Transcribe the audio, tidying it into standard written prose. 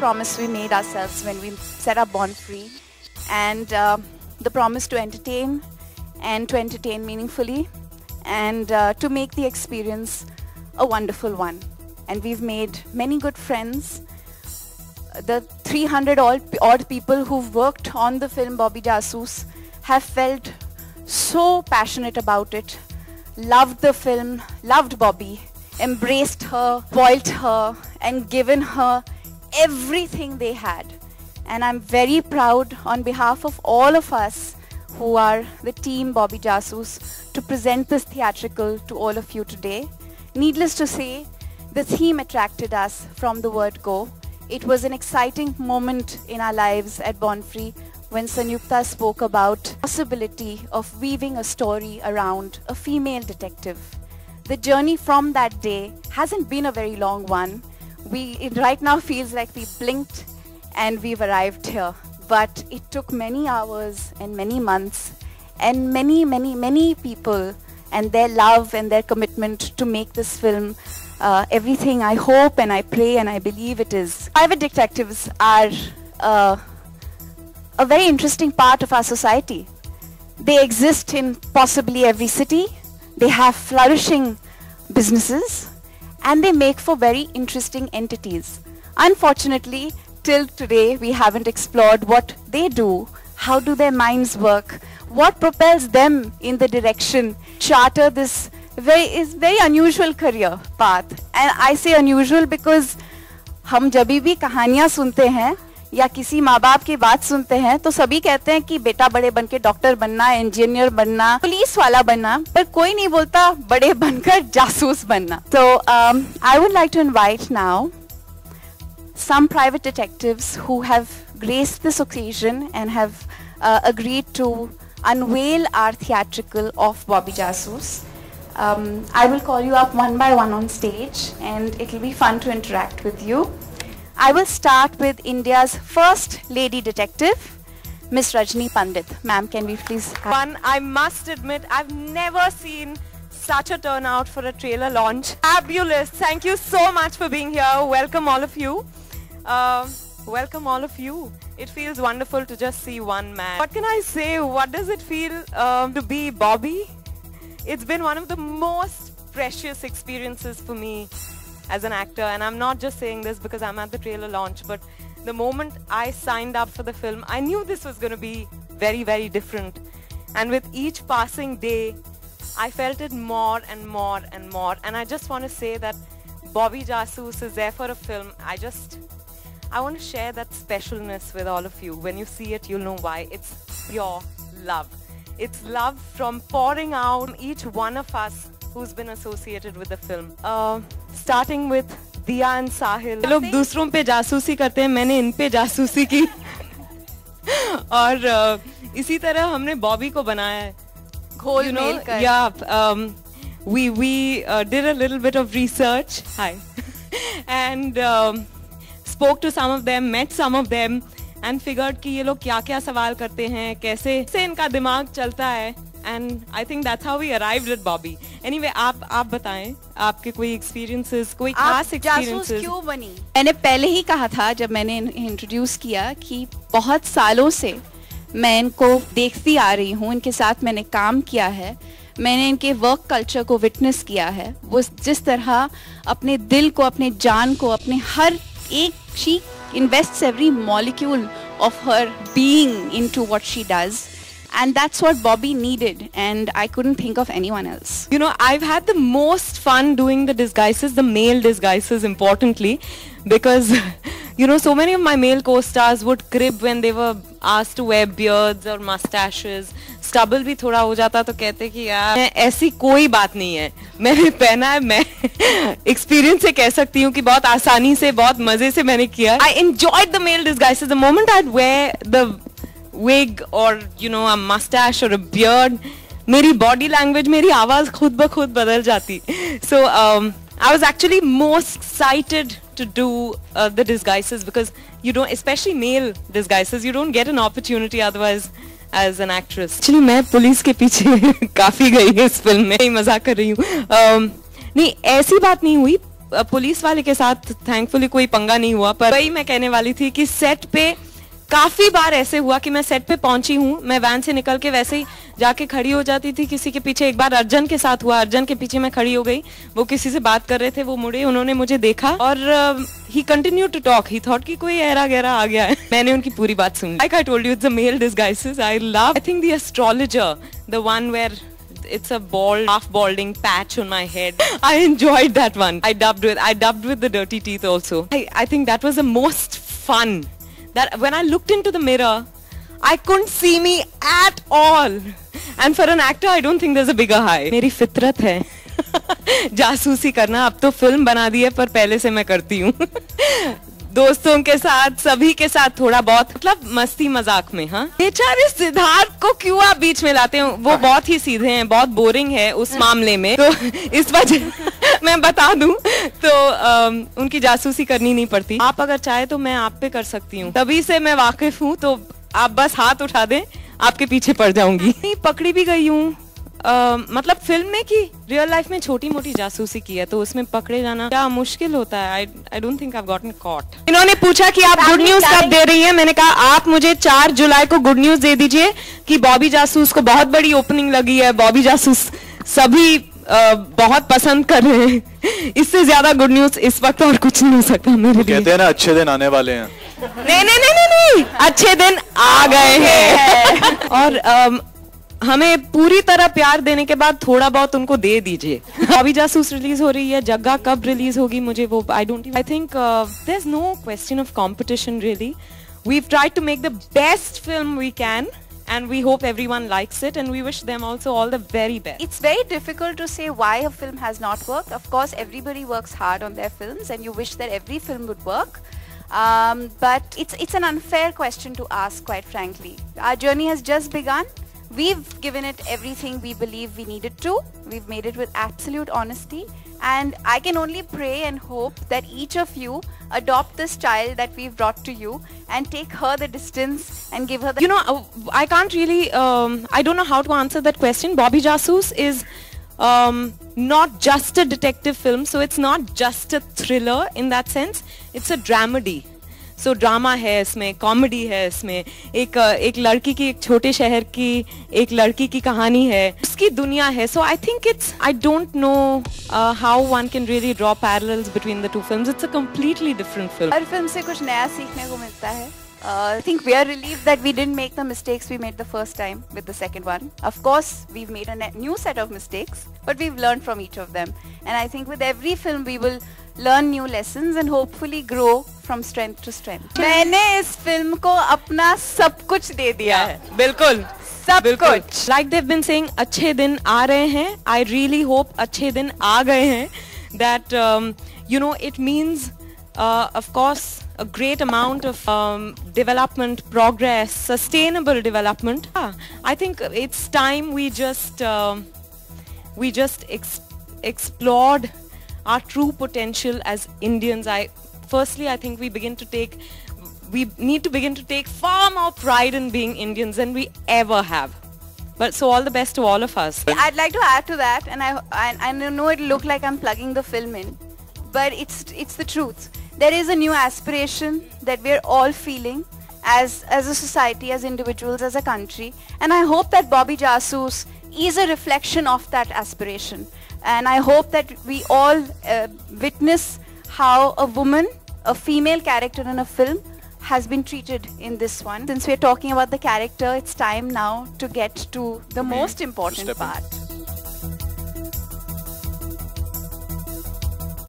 promise we made ourselves when we set up Born Free, and the promise to entertain, and to entertain meaningfully, and to make the experience a wonderful one. And we've made many good friends. The 300 odd people who've worked on the film Bobby Jasoos have felt so passionate about it, loved the film, loved Bobby, embraced her, spoilt her, and given her everything they had. And I'm very proud on behalf of all of us who are the team Bobby Jasoos to present this theatrical to all of you today. Needless to say, the theme attracted us from the word go. It was an exciting moment in our lives at Born Free when Sanyukta spoke about the possibility of weaving a story around a female detective. The journey from that day hasn't been a very long one. It right now feels like we blinked and we've arrived here. But it took many hours and many months and many people and their love and their commitment to make this film everything I hope and I pray and I believe it is. Private detectives are a very interesting part of our society. They exist in possibly every city. They have flourishing businesses and they make for very interesting entities. Unfortunately, till today we haven't explored what they do, how do their minds work, what propels them in the direction, charter this very unusual career path. And I say unusual because हम जब भी कहानियाँ सुनते हैं या किसी माँ बाप की बात सुनते हैं तो सभी कहते हैं कि बेटा बड़े बनके डॉक्टर बनना, इंजीनियर बनना, पुलिस वाला बनना, पर कोई नहीं बोलता बड़े बनकर जासूस बनना. So I would like to invite now some private detectives who have graced this occasion and have agreed to unveil our theatrical of Bobby Jasoos. I will call you up one by one on stage and it will be fun to interact with you. I will start with India's first lady detective, Miss Rajni Pandit. Ma'am, can we please have... I must admit, I've never seen such a turnout for a trailer launch. Fabulous. Thank you so much for being here. Welcome all of you. Welcome all of you. It feels wonderful to just see one man. What can I say? What does it feel to be Bobby? It's been one of the most precious experiences for me as an actor, and I'm not just saying this because I'm at the trailer launch, but the moment I signed up for the film, I knew this was going to be very, very different. And with each passing day, I felt it more and more and more. And I just want to say that Bobby Jasoos is there for a film. I want to share that specialness with all of you. When you see it, you'll know why. It's pure love. It's love from pouring out from each one of us who's been associated with the film. Starting with Diya and Sahil. लोग दूसरों पे जासूसी करते हैं, मैंने इन पे जासूसी की और इसी तरह हमने बॉबी को बनाया है. घोल मेल कर. Yeah, we did a little bit of research. Hi. And spoke to some of them, met some of them, and figured कि ये लोग क्या-क्या सवाल करते हैं, कैसे इनका दिमाग चलता है. And I think that's how we arrived at Bobby. Anyway, आप बताएं आपके कोई experiences, कोई खास experiences. जासूस क्यों बनी? मैंने पहले ही कहा था जब मैंने इंट्रोड्यूस किया कि बहुत सालों से मैं इनको देखती आ रही हूँ, इनके साथ मैंने काम किया है, मैंने इनके वर्क कल्चर को विटनेस किया है. वो जिस तरह अपने दिल को, अपने जान को, अपने हर एक she invests every molecule of her being into what she does. And that's what Bobby needed, and I couldn't think of anyone else. You know, I've had the most fun doing the disguises, the male disguises importantly, because, you know, so many of my male co-stars would crib when they were asked to wear beards or mustaches. Stubble भी थोड़ा हो जाता तो कहते कि यार ऐसी कोई बात नहीं है, मैंने पहना है, मैं experience से कह सकती हूँ कि बहुत आसानी से, बहुत मजे से मैंने किया. I enjoyed the male disguises. The moment I'd wear the wig or you know a mustache or a beard, मेरी body language, मेरी आवाज खुद ब खुद बदल जाती. So I was actually most excited to do the disguises because you don't, especially male disguises, you don't get an opportunity otherwise as an actress. Actually मैं police के पीछे काफी गई इस फिल्म में, मजाक कर रही हूँ. नहीं ऐसी बात नहीं हुई. पुलिस वाले के साथ थैंकफुली कोई पंगा नहीं हुआ, पर वही मैं कहने वाली थी कि सेट पे काफी बार ऐसे हुआ कि मैं सेट पे पहुंची हूँ, मैं वैन से निकल के वैसे ही जाके खड़ी हो जाती थी किसी के पीछे। एक बार अर्जुन के साथ हुआ, अर्जुन के पीछे मैं खड़ी हो गई, वो किसी से बात कर रहे थे, वो मुड़े, उन्होंने मुझे देखा और he continue to talk, he thought कि कोई ऐरा गहरा आ गया है। मैंने उनकी पूरी बात सुनी। Like I told you, it's a male disguises. I love, I think the astrologer, the one where it's a bald, half balding patch on my head. I enjoyed that one. I dubbed with the dirty teeth also. I think that was the most fun. That when I looked into the mirror, I couldn't see me at all. And for an actor, I don't think there's a bigger high. मेरी फितरत है जासूसी करना। अब तो film बना दी है, पर पहले से मैं करती हूँ दोस्तों के साथ, सभी के साथ थोड़ा बहुत, मतलब मस्ती मजाक में। हाँ, बेचारे सिद्धार्थ को क्यों आप बीच में लाते हैं? वो बहुत ही सीधे हैं, बहुत बोरिंग है उस मामले में, तो इस वजह मैं बता दूं तो उनकी जासूसी करनी नहीं पड़ती। आप अगर चाहे तो मैं आप पे कर सकती हूँ, तभी से मैं वाकिफ हूँ, तो आप बस हाथ उठा दें, आपके पीछे पड़ जाऊंगी। पकड़ी भी गई हूँ, मतलब फिल्म में की, रियल लाइफ में छोटी मोटी जासूसी की है, तो उसमें पकड़े जाना क्या मुश्किल होता है। I don't think I've gotten caught. इन्होंने पूछा कि आप गुड न्यूज कब दे रही हैं? मैंने कहा आप मुझे 4 जुलाई को गुड न्यूज दे दीजिए कि बॉबी जासूस को बहुत बड़ी ओपनिंग लगी है, बॉबी जासूस सभी बहुत पसंद कर रहे हैं। इससे ज्यादा गुड न्यूज इस वक्त और कुछ नहीं हो सकता मेरे लिए। कहते हैं ना अच्छे दिन आने वाले हैं। नहीं, अच्छे दिन आ गए हैं और हमें पूरी तरह प्यार देने के बाद थोड़ा बहुत उनको दे दीजिए। बॉबी जासूस रिलीज हो रही है, जग्गा कब रिलीज होगी मुझे वो I think there is no question of competition really. We have tried to make the best film we can and we hope everyone likes it and we wish them also all the very best. It's very difficult to say why a film has not worked. Of course, everybody works hard on their films and you wish that every film would work. But it's an unfair question to ask, quite frankly. Our journey has just begun. We've given it everything we believe we needed to. We've made it with absolute honesty. And I can only pray and hope that each of you adopt this child that we've brought to you and take her the distance and give her the... You know, I can't really, I don't know how to answer that question. Bobby Jasoos is not just a detective film, so it's not just a thriller in that sense. It's a dramedy. So drama है इसमें, comedy है इसमें, एक लड़की की, एक छोटे शहर की एक लड़की की कहानी है, उसकी दुनिया है. So I think it's, I don't know how one can really draw parallels between the two films. It's a completely different film. Her film से कुछ नया सीखने को मिलता है. I think we are relieved that we didn't make the mistakes we made the first time with the second one. Of course, we've made a new set of mistakes, but we've learned from each of them. And I think with every film we will learn new lessons and hopefully grow from strength to strength. मैंने इस film को अपना सब कुछ दे दिया है. बिल्कुल. सब कुछ. Like they've been saying, अच्छे दिन आ रहे हैं. I really hope अच्छे दिन आ गए हैं. That you know, it means of course a great amount of development, progress, sustainable development. I think it's time we just explored our true potential as Indians. Firstly, I think we need to begin to take far more pride in being Indians than we ever have. But so all the best to all of us. I'd like to add to that, and I know it'll look like I'm plugging the film in, but it's the truth. There is a new aspiration that we're all feeling as a society, as individuals, as a country, and I hope that Bobby Jasoos is a reflection of that aspiration. And I hope that we all witness how a woman, a female character in a film, has been treated in this one. Since we're talking about the character, it's time now to get to the most important part.